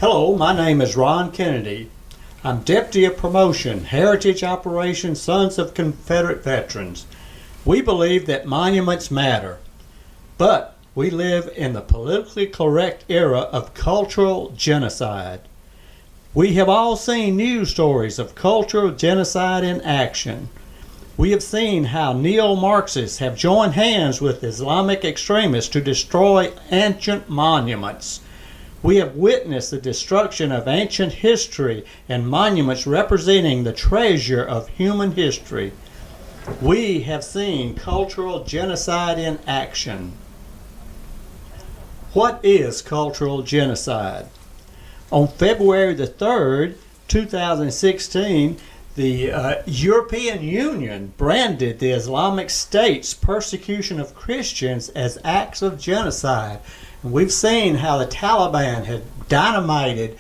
Hello, my name is Ron Kennedy. I'm Deputy of Promotion, Heritage Operations Sons of Confederate Veterans. We believe that monuments matter, but we live in the politically correct era of cultural genocide. We have all seen news stories of cultural genocide in action. We have seen how neo-Marxists have joined hands with Islamic extremists to destroy ancient monuments. We have witnessed the destruction of ancient history and monuments representing the treasure of human history. We have seen cultural genocide in action. What is cultural genocide? On February the 3rd, 2016, the European Union branded the Islamic State's persecution of Christians as acts of genocide. We've seen how the Taliban had dynamited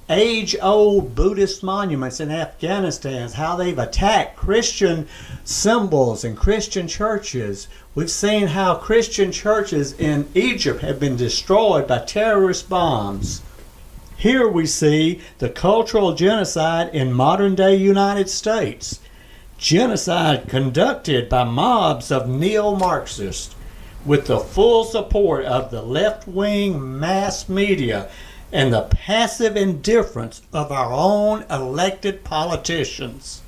age-old Buddhist monuments in Afghanistan, how they've attacked Christian symbols and Christian churches. We've seen how Christian churches in Egypt have been destroyed by terrorist bombs. Here we see the cultural genocide in modern-day United States. Genocide conducted by mobs of neo-Marxists with the full support of the left-wing mass media and the passive indifference of our own elected politicians.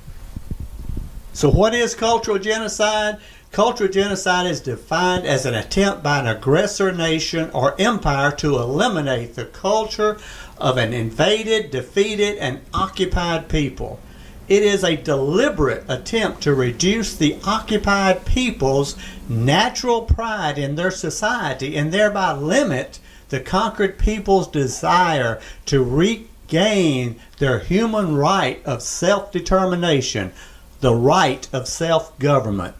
So what is cultural genocide? Cultural genocide is defined as an attempt by an aggressor nation or empire to eliminate the culture of an invaded, defeated, and occupied people. It is a deliberate attempt to reduce the occupied people's natural pride in their society and thereby limit the conquered people's desire to regain their human right of self-determination, the right of self-government.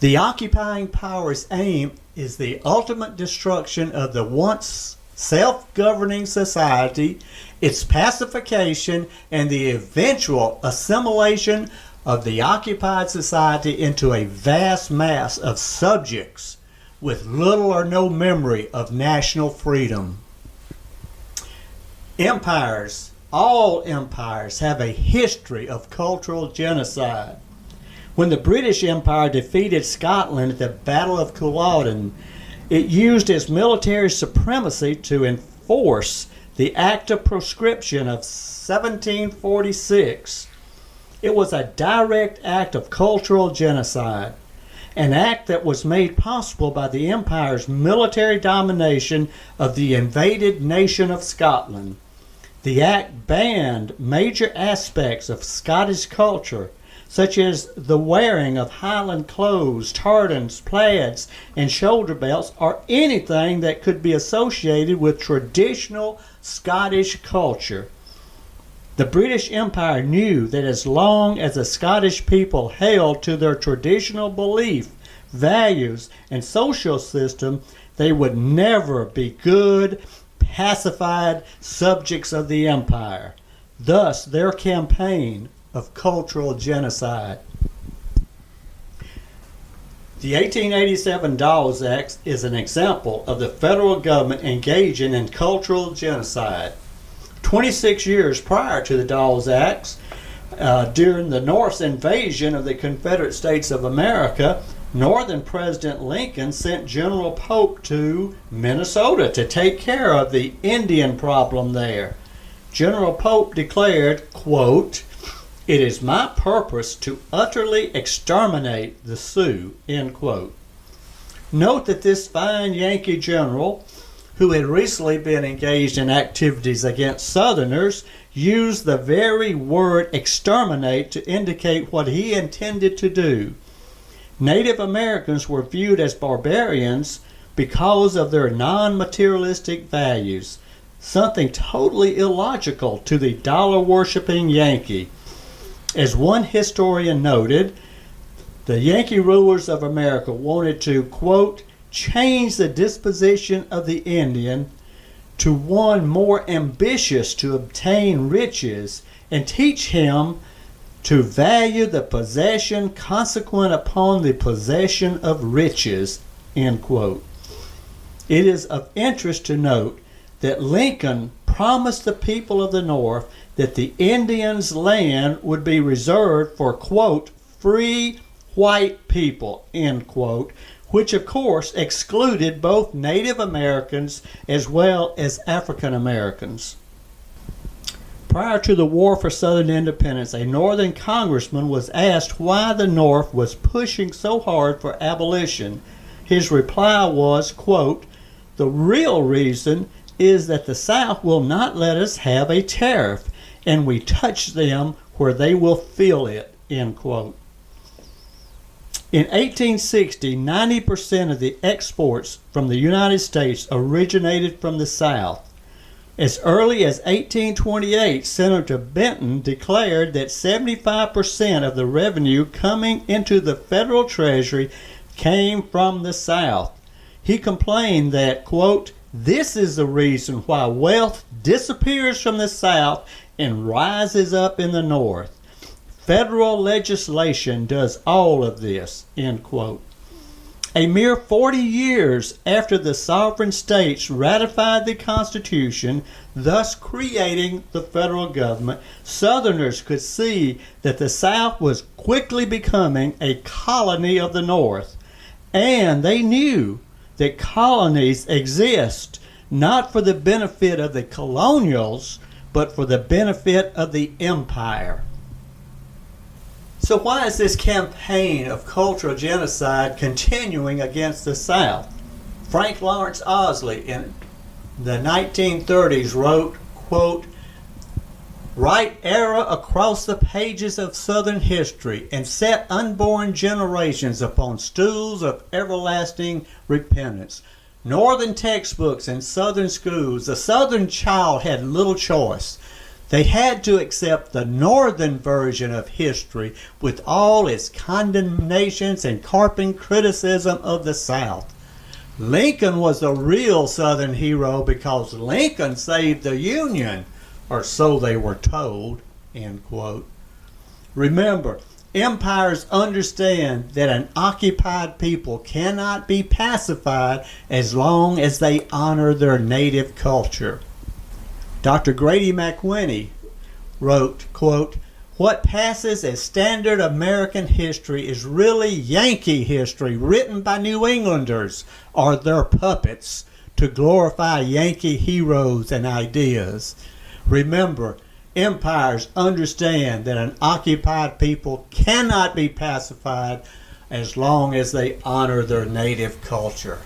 The occupying power's aim is the ultimate destruction of the once self-governing society, its pacification, and the eventual assimilation of the occupied society into a vast mass of subjects with little or no memory of national freedom. Empires, all empires, have a history of cultural genocide. When the British Empire defeated Scotland at the Battle of Culloden, it used its military supremacy to enforce the Act of Proscription of 1746. It was a direct act of cultural genocide, an act that was made possible by the Empire's military domination of the invaded nation of Scotland. The act banned major aspects of Scottish culture, such as the wearing of Highland clothes, tartans, plaids, and shoulder belts, or anything that could be associated with traditional Scottish culture. The British Empire knew that as long as the Scottish people held to their traditional belief, values, and social system, they would never be good, pacified subjects of the empire. Thus, their campaign of cultural genocide. The 1887 Dawes Act is an example of the federal government engaging in cultural genocide. 26 years prior to the Dawes Act, during the North's invasion of the Confederate States of America, Northern President Lincoln sent General Pope to Minnesota to take care of the Indian problem there. General Pope declared, quote, "It is my purpose to utterly exterminate the Sioux," end quote. Note that this fine Yankee general, who had recently been engaged in activities against Southerners, used the very word exterminate to indicate what he intended to do. Native Americans were viewed as barbarians because of their non-materialistic values, something totally illogical to the dollar-worshipping Yankee. As one historian noted, the Yankee rulers of America wanted to, quote, change the disposition of the Indian to one more ambitious to obtain riches and teach him to value the possession consequent upon the possession of riches, end quote. It is of interest to note that Lincoln promised the people of the North that the Indians' land would be reserved for, quote, free white people, end quote, which of course excluded both Native Americans as well as African Americans. Prior to the War for Southern Independence, a Northern congressman was asked why the North was pushing so hard for abolition. His reply was, quote, the real reason is that the South will not let us have a tariff, and we touch them where they will feel it, end quote. In 1860, 90% of the exports from the United States originated from the South. As early as 1828, Senator Benton declared that 75% of the revenue coming into the federal treasury came from the South. He complained that, quote, this is the reason why wealth disappears from the South and rises up in the North. Federal legislation does all of this, end quote. A mere 40 years after the sovereign states ratified the Constitution, thus creating the federal government, Southerners could see that the South was quickly becoming a colony of the North, and they knew that colonies exist not for the benefit of the colonials, but for the benefit of the empire. So why is this campaign of cultural genocide continuing against the South? Frank Lawrence Owsley in the 1930s wrote, quote, write error across the pages of Southern history and set unborn generations upon stools of everlasting repentance. Northern textbooks and Southern schools, the Southern child had little choice. They had to accept the Northern version of history with all its condemnations and carping criticism of the South. Lincoln was the real Southern hero because Lincoln saved the Union, or so they were told, end quote. Remember, empires understand that an occupied people cannot be pacified as long as they honor their native culture. Dr. Grady McWhinney wrote, quote, what passes as standard American history is really Yankee history written by New Englanders or their puppets to glorify Yankee heroes and ideas. Remember, empires understand that an occupied people cannot be pacified as long as they honor their native culture.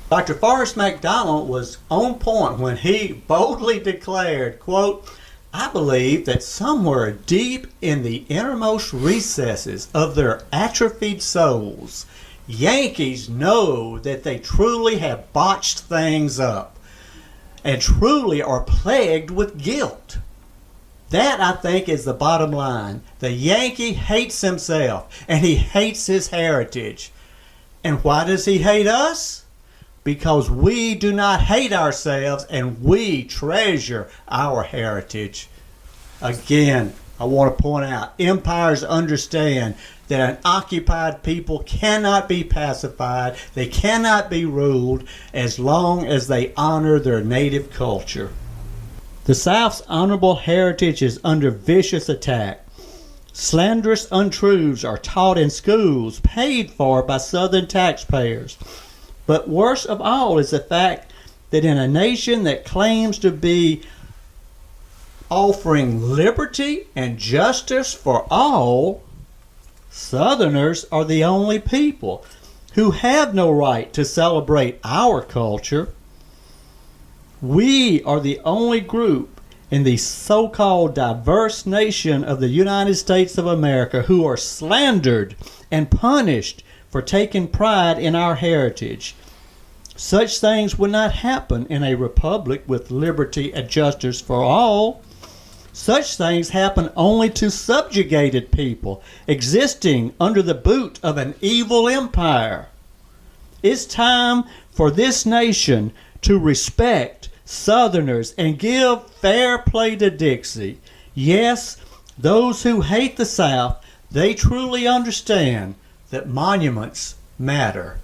Dr. Forrest McDonald was on point when he boldly declared, quote, I believe that somewhere deep in the innermost recesses of their atrophied souls, Yankees know that they truly have botched things up and truly are plagued with guilt. That, I think, is the bottom line. The Yankee hates himself and he hates his heritage. And why does he hate us? Because we do not hate ourselves and we treasure our heritage. Again, I want to point out, empires understand that an occupied people cannot be pacified, they cannot be ruled as long as they honor their native culture. The South's honorable heritage is under vicious attack. Slanderous untruths are taught in schools paid for by Southern taxpayers. But worst of all is the fact that in a nation that claims to be offering liberty and justice for all, Southerners are the only people who have no right to celebrate our culture. We are the only group in the so-called diverse nation of the United States of America who are slandered and punished for taking pride in our heritage. Such things would not happen in a republic with liberty and justice for all. Such things happen only to subjugated people existing under the boot of an evil empire. It's time for this nation to respect Southerners and give fair play to Dixie. Yes, those who hate the South, they truly understand that monuments matter.